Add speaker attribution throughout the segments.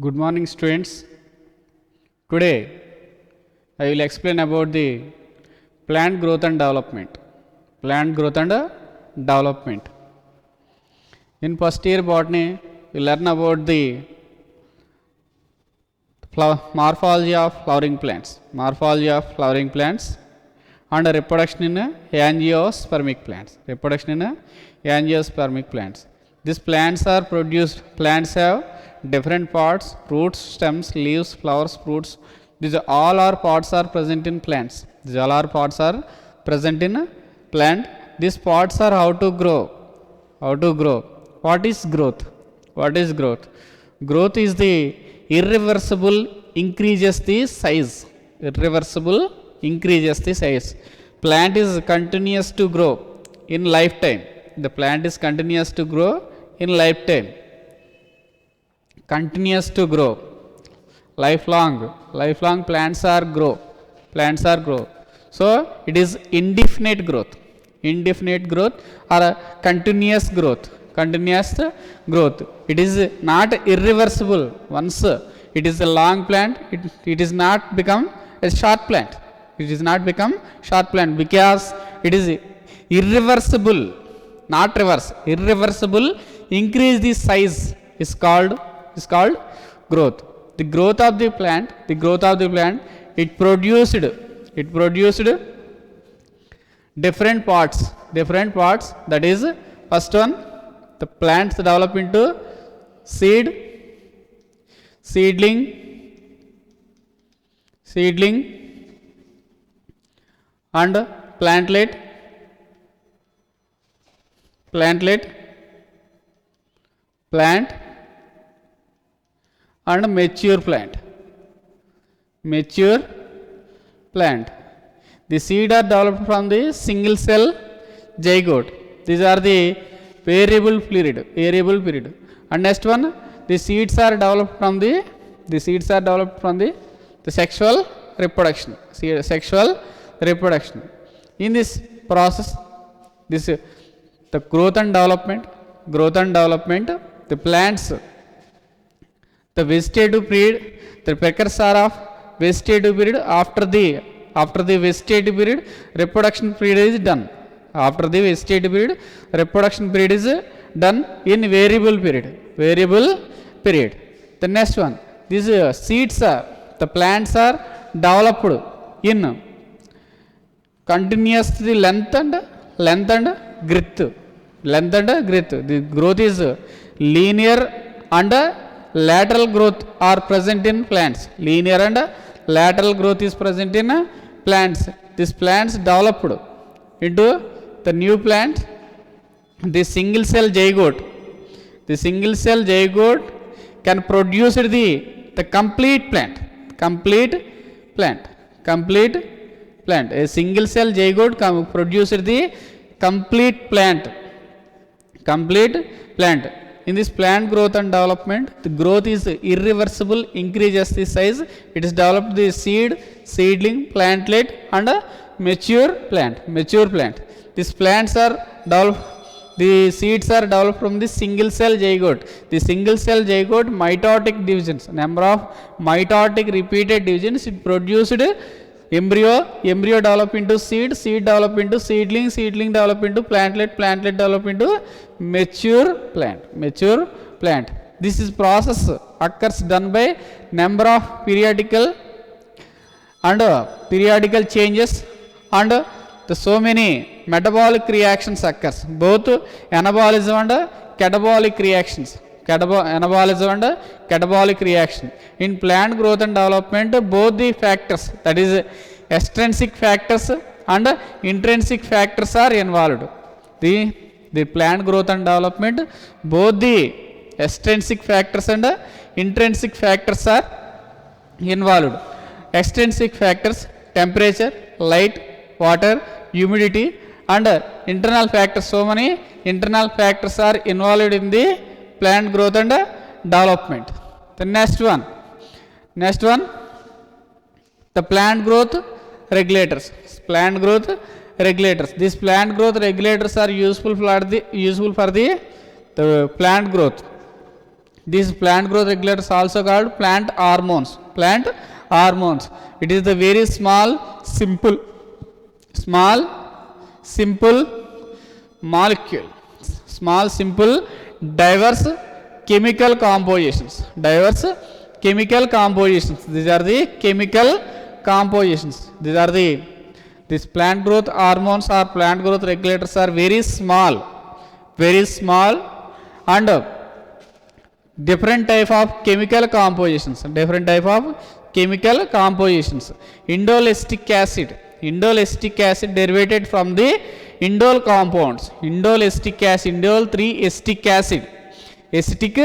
Speaker 1: Good morning, students. Today, I will explain about the plant growth and development. Plant growth and development. In first year botany, we learn about the morphology of flowering plants. Morphology of flowering plants and reproduction in angiospermic plants. Reproduction in angiospermic plants. These plants are produced. Plants have different parts: roots, stems, leaves, flowers, fruits. These all are parts are present in plants. These all are parts are present in plant. These parts are how to grow. How to grow? What is growth? What is growth? Growth is the irreversible increases the size. Irreversible increases the size. Plant is continuous to grow in lifetime. The plant is continuous to grow in lifetime. Continuous to grow. Lifelong plants are grow. Plants are grow. So it is indefinite growth. Indefinite growth or a continuous growth. Continuous growth. It is not irreversible. Once it is a long plant, it is not become a short plant. It is not become short plant because it is irreversible, not reverse. Irreversible increase the size is called growth. The growth of the plant, it produced different parts. That is, first one, the plants develop into seedling, and plantlet, plant, and mature plant. The seed are developed from the single cell zygote. These are the variable period. And next one, the seeds are developed from the sexual reproduction. In this process, the growth and development, the plants, the vegetative period, the precursor of vegetative period. After the vegetative period, reproduction period is done. After the vegetative period, reproduction period is done in variable period. The next one, these seeds the plants are developed in continuously length and girth. The growth is linear and lateral growth are present in plants. Linear and lateral growth is present in plants. These plants developed into the new plant. The single cell zygote can produce the complete plant. A single cell zygote can produce the complete plant. In this plant growth and development, the growth is irreversible, increases the size. It is developed the seedling, plantlet, and a mature plant. These plants are developed. The seeds are developed from the single cell zygote. The single cell zygote mitotic divisions, number of mitotic repeated divisions, it produced embryo develop into seed develop into seedling develop into plantlet develop into mature plant. This is process occurs done by number of periodical changes and so many metabolic reactions occurs, both anabolism and catabolic reactions. In plant growth and development, both the factors, that is extrinsic factors and intrinsic factors are involved. The plant growth and development, both the extrinsic factors and intrinsic factors are involved. Extrinsic factors: temperature, light, water, humidity, and internal factors. So many internal factors are involved in the plant growth and development. The next one, the plant growth regulators. These plant growth regulators are useful for the plant growth. These plant growth regulators also called plant hormones. Plant hormones. It is the very small simple molecule, small simple diverse chemical compositions. Diverse chemical compositions. These are the chemical compositions. These are the these plant growth hormones or plant growth regulators are very small and different type of chemical compositions. Different type of chemical compositions. Indole acetic acid derivated from the indole compounds. Indole acetic acid, indole 3 acetic acid, acetic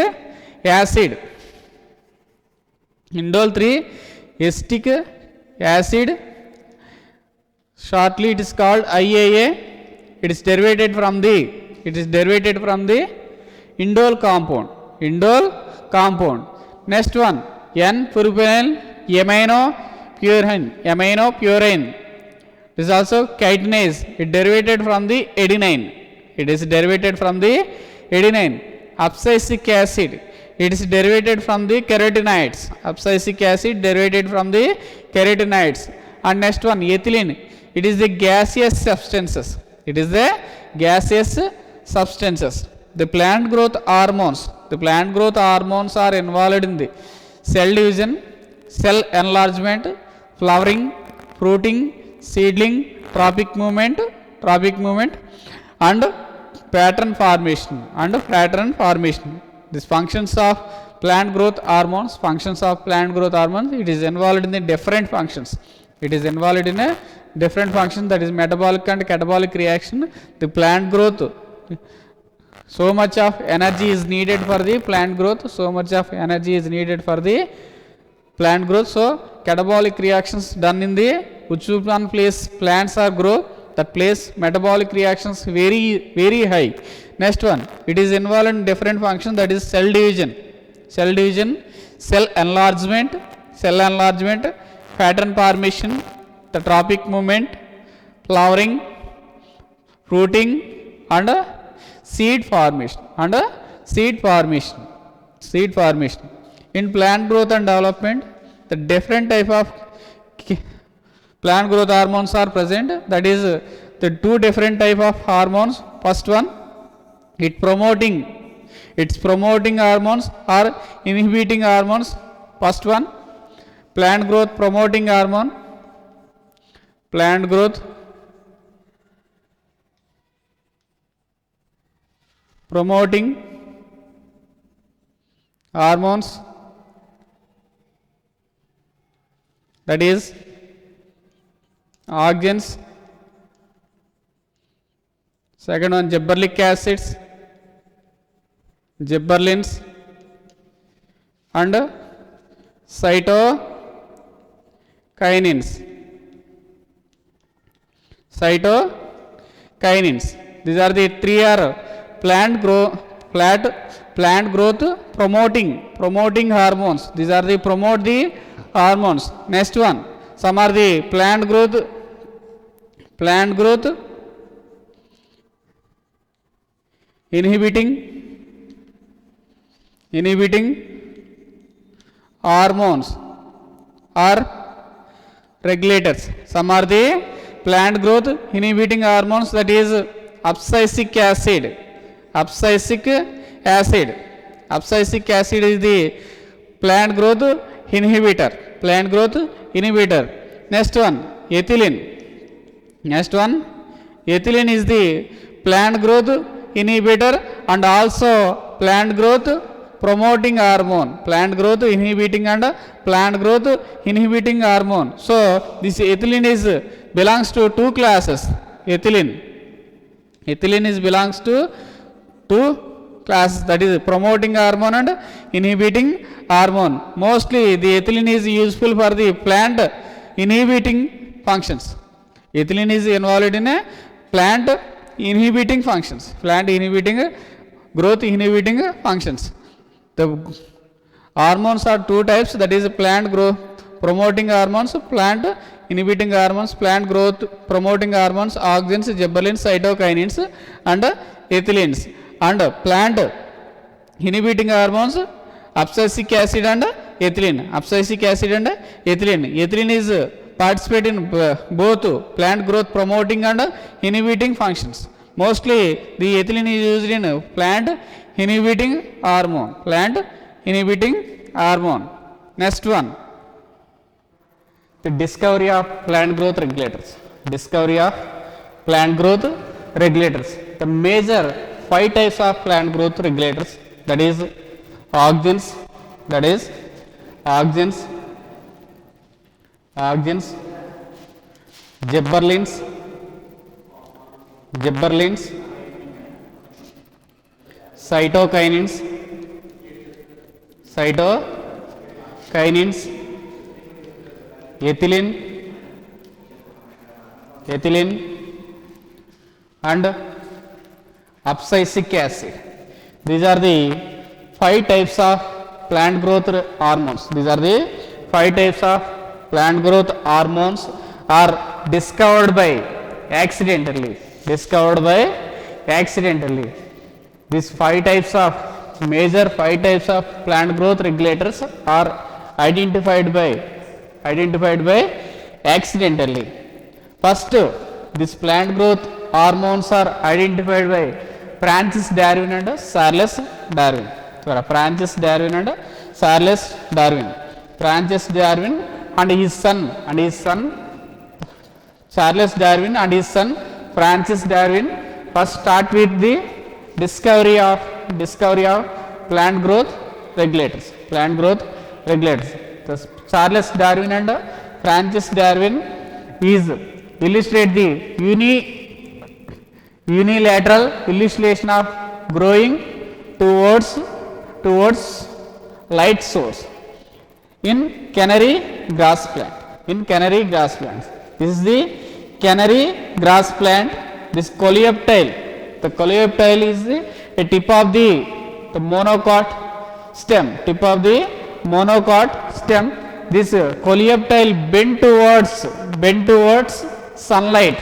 Speaker 1: acid, indole 3 acetic acid, shortly it is called IAA. It is derivated from the indole compound. Next one, N-purine aminopurine. This is also chitinase. It derivated from the adenine. Abscisic acid. It is derivated from the carotenoids. Abscisic acid derivated from the carotenoids. And next one, ethylene. It is the gaseous substances. The plant growth hormones are involved in the cell division, cell enlargement, flowering, fruiting, seedling, trophic movement and pattern formation. These functions of plant growth hormones, it is involved in the different functions. That is metabolic and catabolic reaction. The plant growth, so much of energy is needed for the plant growth. So catabolic reactions done in the which one place plants are grow, that place metabolic reactions very high. Next one, it is involved in different functions, that is cell division, cell enlargement, pattern formation, the trophic movement, flowering, fruiting and seed formation. In plant growth and development, the different type of plant growth hormones are present. That is the two different type of hormones. First one, its promoting hormones or inhibiting hormones. First one, plant growth promoting hormone. Promoting hormones, that is auxins. Second one, gibberellic acids, gibberellins and cytokinins. These are the three are plant growth promoting hormones. These are the promote the hormones. Next one, some are the plant growth inhibiting hormones or regulators. Some are the plant growth inhibiting hormones, that is abscisic acid. Abscisic acid is the plant growth inhibitor. Next one, ethylene. Ethylene is the plant growth inhibitor and also plant growth promoting hormone. Plant growth inhibiting and plant growth inhibiting hormone. So this ethylene is belongs to two classes. Ethylene is belongs to two classes, that is promoting hormone and inhibiting hormone. Mostly the ethylene is useful for the plant inhibiting functions. Ethylene is involved in a plant inhibiting functions, growth inhibiting functions. The hormones are two types, that is plant growth promoting hormones, plant inhibiting hormones. Plant growth promoting hormones, auxins, gibberellins, cytokinins and ethylines. And plant inhibiting hormones abscisic acid and ethylene. Abscisic acid and ethylene. Ethylene is participate in both plant growth promoting and inhibiting functions. Mostly the ethylene is used in plant inhibiting hormone. Plant inhibiting hormone. Next one, the discovery of plant growth regulators. Discovery of plant growth regulators. The major 5 types of plant growth regulators, that is auxins, gibberellins, cytokinins, ethylene, and abscisic acid. These are the 5 types of plant growth hormones. These are the 5 types of plant growth hormones are discovered by accidentally. These 5 types of major 5 types of plant growth regulators are identified by accidentally. First, these plant growth hormones are identified by Francis Darwin and Charles Darwin. Francis Darwin and Charles Darwin. Francis Darwin and his son Charles Darwin and his son Francis Darwin first start with the discovery of plant growth regulators. The Charles Darwin and Francis Darwin is illustrate the unilateral illustration of growing towards light source in canary grass plant. This is the canary grass plant. This coleoptile, the coleoptile is a tip of the monocot stem. This coleoptile bend towards sunlight,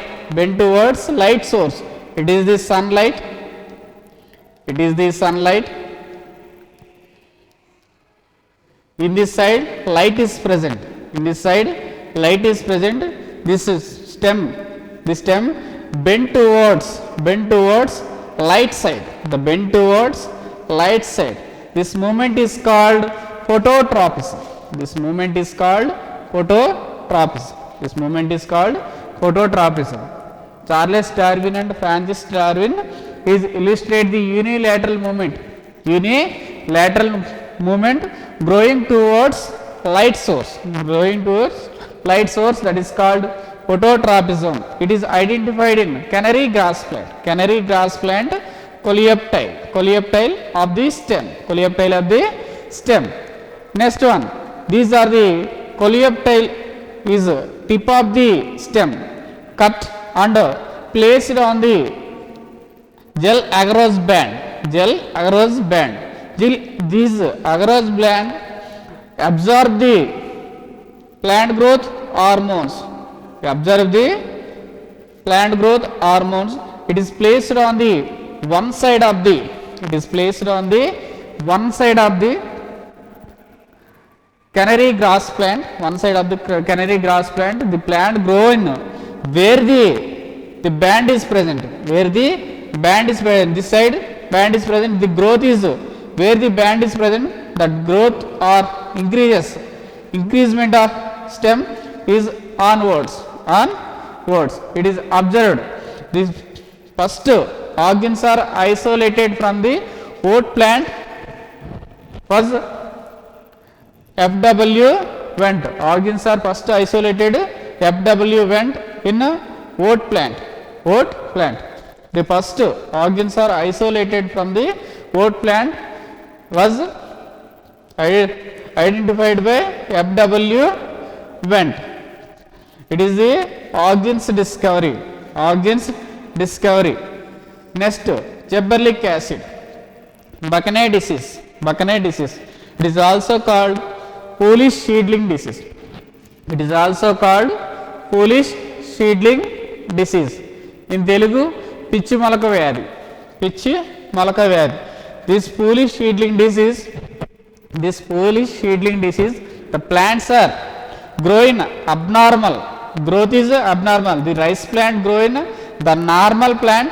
Speaker 1: light source. It is the sunlight. In this side light is present. This stem bend towards light side. The bend towards light side. This movement is called phototropism. Charles Darwin and Francis Darwin is illustrate the unilateral movement growing towards light source. That is called phototropism. It is identified in canary grass plant coleoptile of the stem. Next one, these are the coleoptile is tip of the stem cut and placed on the gel agarose band. These agarose band absorb the plant growth hormones. It is placed on the one side of the canary grass plant. The plant grow in where the band is present. This side band is present. The growth is where the band is present. That growth or increasement of stem is onwards. It is observed. These first organs are isolated from the oat plant. First FW vent. Organs are first isolated FW vent in oat plant. The first organs are isolated from the oat plant was identified by FW vent. It is the organs discovery. Next, gibberellic acid, Buchanay disease. It is also called foolish seedling disease. In Telugu, పిచ్చి మొలక వ్యాధి. This foolish seedling disease this foolish seedling disease, the plants are growing abnormal, growth is abnormal, the rice plant growing the normal plant,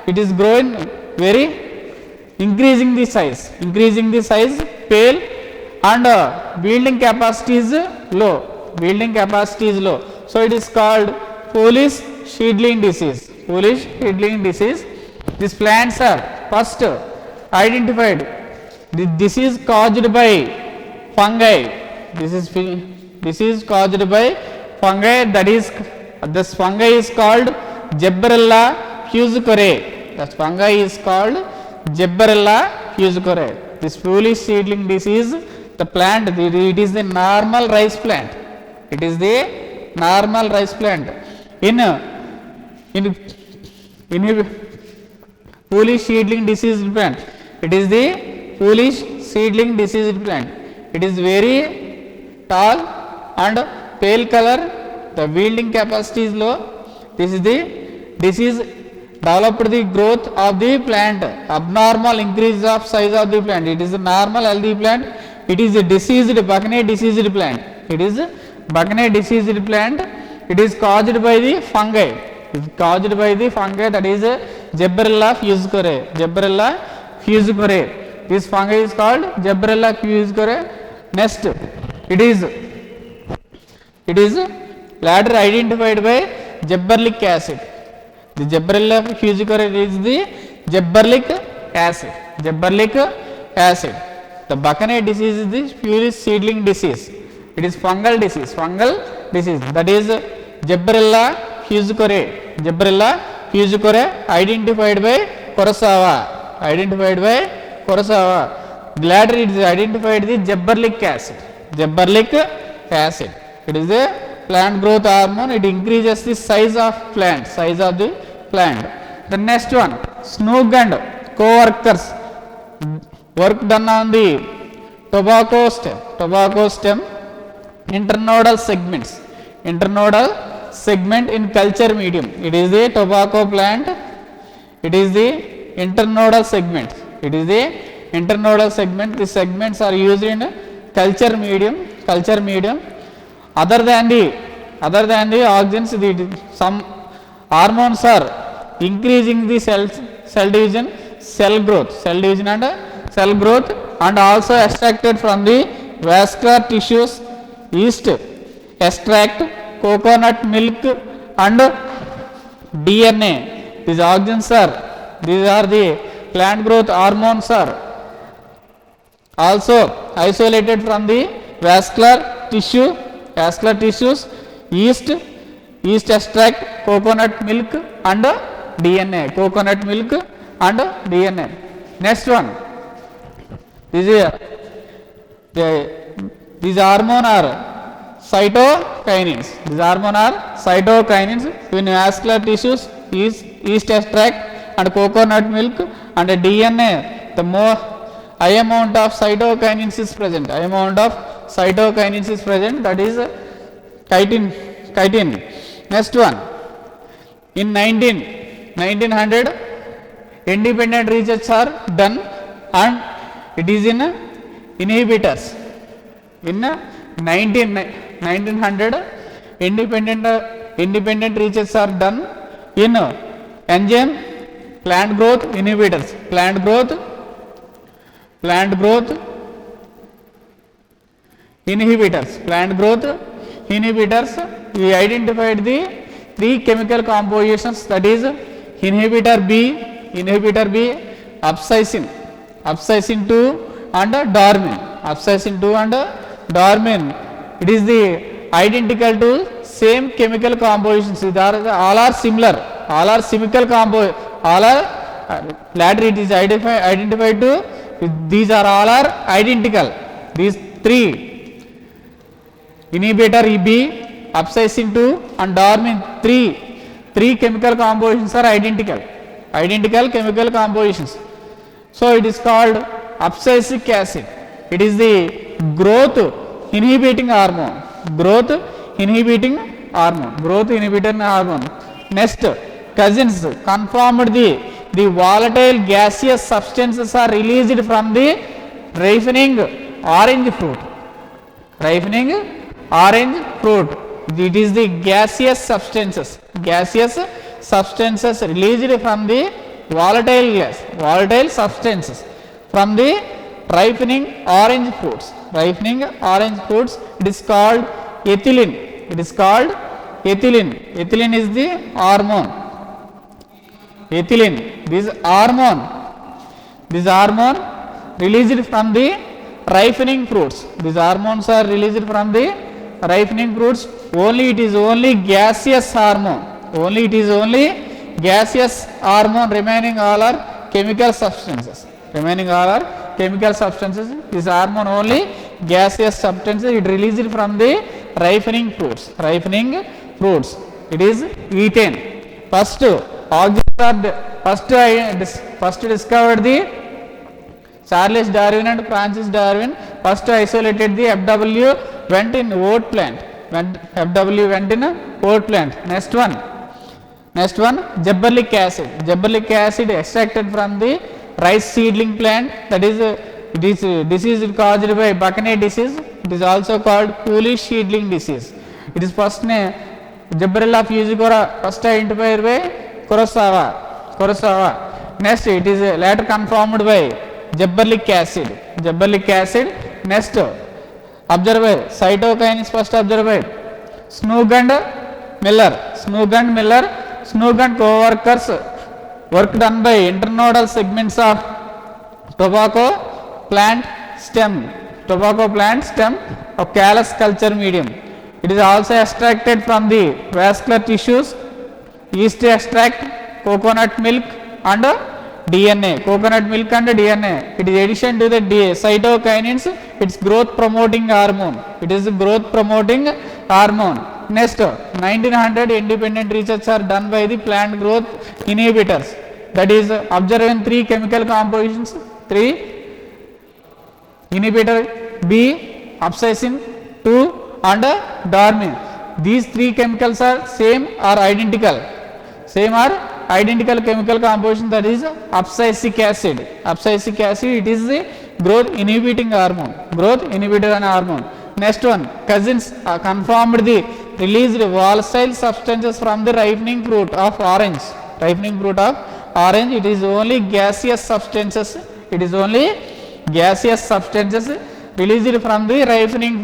Speaker 1: it is growing very increasing the size, pale, and yielding capacity is low, so it is called foolish seedling disease. These plants are first identified, this is caused by fungi, this is caused by fungi, that is, this fungi is called Gibberella fusariae, that fungi is called Gibberella fusariae. This foolish seedling disease, the plant, it is the normal rice plant, in foolish seedling diseased plant, it is the foolish seedling diseased plant, it is very tall and pale color, the yielding capacity is low, this is the disease developed the growth of the plant, abnormal increase of size of the plant, it is a normal healthy plant, it is a diseased Buchney diseased plant, it is caused by the fungi, that is Gibberella fusariae, this fungi is called Gibberella fusariae. Next, it is later identified by gibberellic acid, the Gibberella fusariae is the gibberellic acid. The Buchney disease is the foolish seedling disease, it is fungal disease, that is Gibberella fusariae, identified by Kurosawa, later it is identified the gibberellic acid, it is a plant growth hormone, it increases the size of the plant. The next one, Snook and co-workers work done on the tobacco stem, internodal segment in culture medium, it is the tobacco plant, it is the internodal segment, the segments are used in culture medium. Other than the oxygens, some hormones are increasing the cell division, cell growth, and also extracted from the vascular tissues, yeast extract, coconut milk, and DNA. These oxygens these are the plant growth hormones are also isolated from the vascular tissues, yeast extract, coconut milk, and DNA. Next one, these hormones are cytokinins. In vascular tissues, yeast extract and coconut milk and DNA, the more high amount of cytokinins is present, that is chitin. Next one, in 1900 independent research are done and it is in inhibitors. In 1900 independent research are done in enzyme plant growth inhibitors, we identified the three chemical compositions, that is inhibitor B, abscissin 2 and dormin, it is the identical to same chemical compositions, all are similar, later it is identified to these are all are identical, these three inhibitor B, abscissin 2 and dormin, three chemical compositions are identical chemical compositions, so it is called abscisic acid, it is the growth inhibiting hormone. Next, cousins confirmed the volatile gaseous substances are released from the ripening orange fruit. Ripening orange fruit. It is the gaseous substances. Gaseous substances released from the volatile gas. Volatile substances from the ripening orange fruits. Ripening orange fruits. It is called ethylene. It is called ethylene. Ethylene is the hormone. Ethylene. This hormone released from the ripening fruits. These hormones are released from the ripening fruits. Only it is only gaseous hormone. Only it is only gaseous hormone. Remaining all are chemical substances. Remaining all are chemical substances. This hormone only gaseous substances. It released from the ripening fruits. Ripening fruits. It is ethane. First discovered the Charles Darwin and Francis Darwin. First isolated the FW went in oat plant. FW went in oat plant. Next one gibberellic acid. Gibberellic acid extracted from the rice seedling plant. That is disease caused by Buckingham disease. It is also called foolish seedling disease. It is first name Gibberella fusicora, first identified by Kurosawa. Next it is later confirmed by gibberellic acid. Next observed cytokinins first observed Snug and Miller. Snug and co-workers work done by internodal segments of tobacco plant stem of callus culture medium. It is also extracted from the vascular tissues. Yeast extract, coconut milk and DNA. It is addition to the cytokinins. It's growth promoting hormone. Next 1900 independent research are done by the plant growth inhibitors. That is observing 3 chemical compositions. 3 inhibitor B, abscissin, 2 and dormin. These 3 chemicals are same or identical chemical composition. That is abscisic acid. It is the growth inhibiting hormone. Next one, cousins confirmed the released volatile substances from the ripening fruit of orange. It is only gaseous substances. Released from the ripening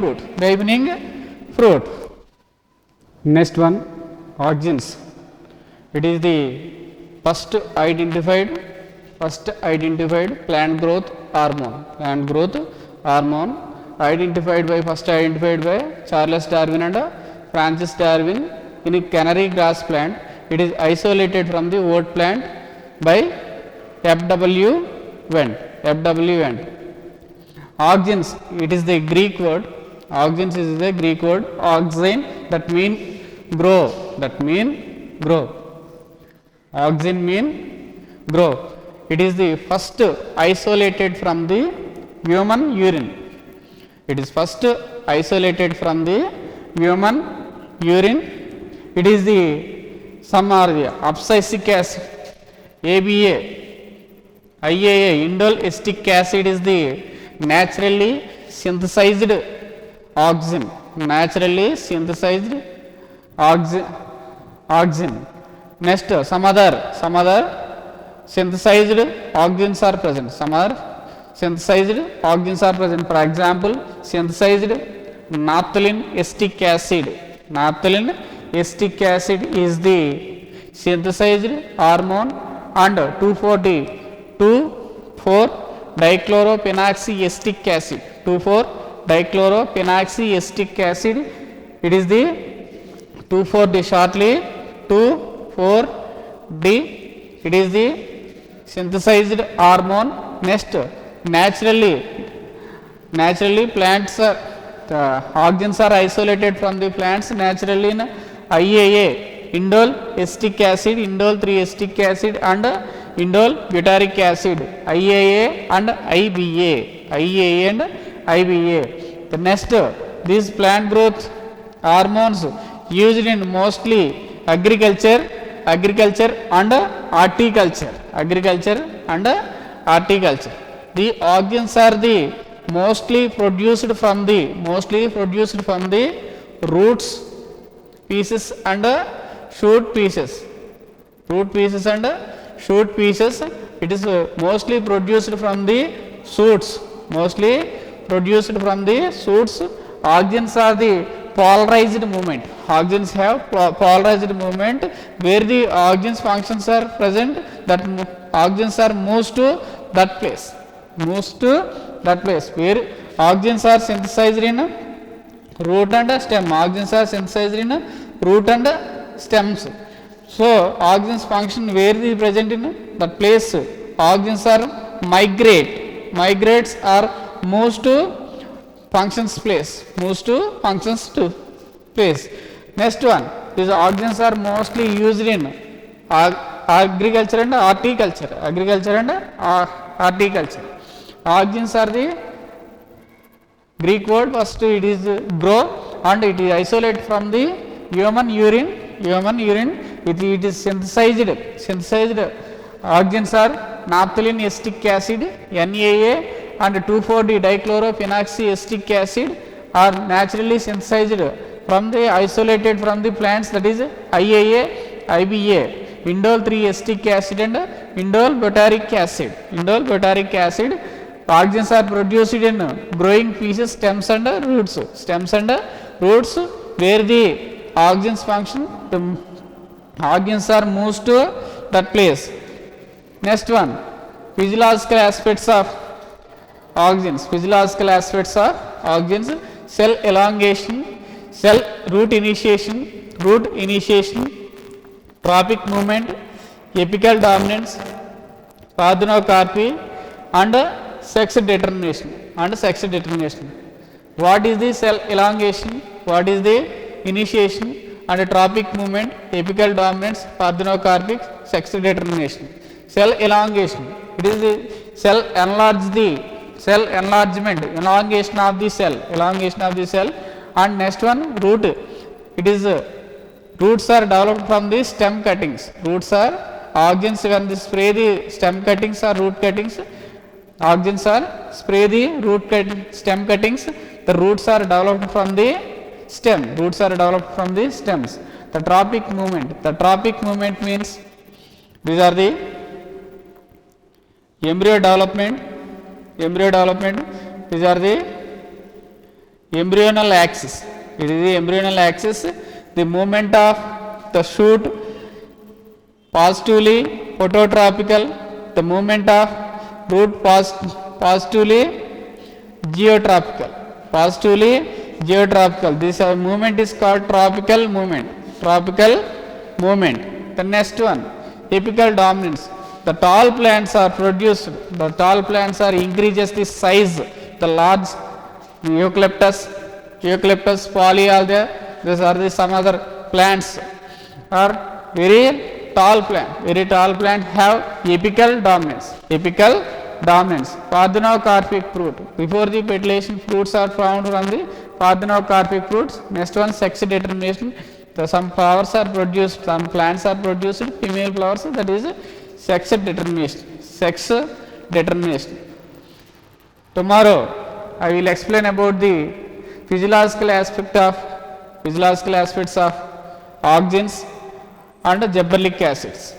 Speaker 1: fruit. Next one, auxins. It is the first identified plant growth hormone. Identified by Charles Darwin and Francis Darwin in a canary grass plant. It is isolated from the oat plant by FW Wendt. Auxins, it is the Greek word. Auxins is the Greek word. Auxin, that mean grow. Auxin mean grow. It is the first isolated from the human urine. It is the some are the abscisic acid, ABA, IAA, indole acetic acid is the naturally synthesized auxin. Next, some other synthesized auxins are present. For example, synthesized naphthalene acetic acid. Naphthalene acetic acid is the synthesized hormone, and 2,4-dichlorophenoxyacetic acid. 2,4-dichlorophenoxyacetic acid. It is the 2,4-D shortly. 2,4-D. It is the synthesized hormone. Next, naturally plants are auxins are isolated from the plants naturally in IAA, indole acetic acid, indole 3-acetic acid, and indole butyric acid. IAA and IBA. The next, these plant growth hormones used in mostly agriculture and horticulture. The auxins are the mostly produced from the roots pieces and shoot pieces. Root pieces and shoot pieces. It is mostly produced from the shoots. Mostly produced from the shoots. Oxygens are the polarized movement. Oxygens have polarized movement where the oxygens functions are present. That oxygens are moves to that place. Moves to that place where oxygens are synthesized in root and stem. Oxygens are synthesized in root and stems. So oxygens function where is present in that place. Oxygens are migrates or moves to functions place. Moves to functions to place. Next one is oxygens are mostly used in agriculture and horticulture. Agriculture and horticulture. Oxygens are the Greek word. First it is grow and it is isolated from the human urine. It is synthesized oxygens are naphthalene acetic acid NAA and 2,4-D dichlorophenoxyacetic acid are naturally synthesized from the isolated from the plants, that is IAA, IBA, indole 3 acetic acid and indole butyric acid. Oxygens are produced in growing pieces, stems and roots where the oxygens function, the oxygens are moves to that place. Next one, physiological aspects of oxygens. Cell elongation, cell root initiation, tropic movement, apical dominance, parthenocarpy and sex determination. What is the cell elongation? What is the initiation and tropic movement, apical dominance, parthenocarpic, sex determination? Cell elongation, it is the cell enlargement, elongation of the cell. And next one, root, it is roots are developed from the stem cuttings. Roots are oxygens when they spray the stem cuttings or root cuttings. Oxygens are spray the stem cuttings. The roots are developed from the stem. Stems. The tropic movement means these are the embryo development. These are the embryonal axis. It is the embryonal axis. The movement of the shoot positively phototropical. The movement of root positively geotropical. This movement is called tropical movement. The next one, apical dominance. The tall plants are produced. Increases the size. The large eucalyptus, polyalga. These are the some other plants are very tall plant have apical dominance. Parthenocarpic fruit. Before the petulation, fruits are found from the parthenocarpic fruits. Next one, sex determination. Some flowers are produced, some plants are produced, female flowers, that is sex determination. Tomorrow I will explain about the physiological aspects of oxygens and gibberellic acids.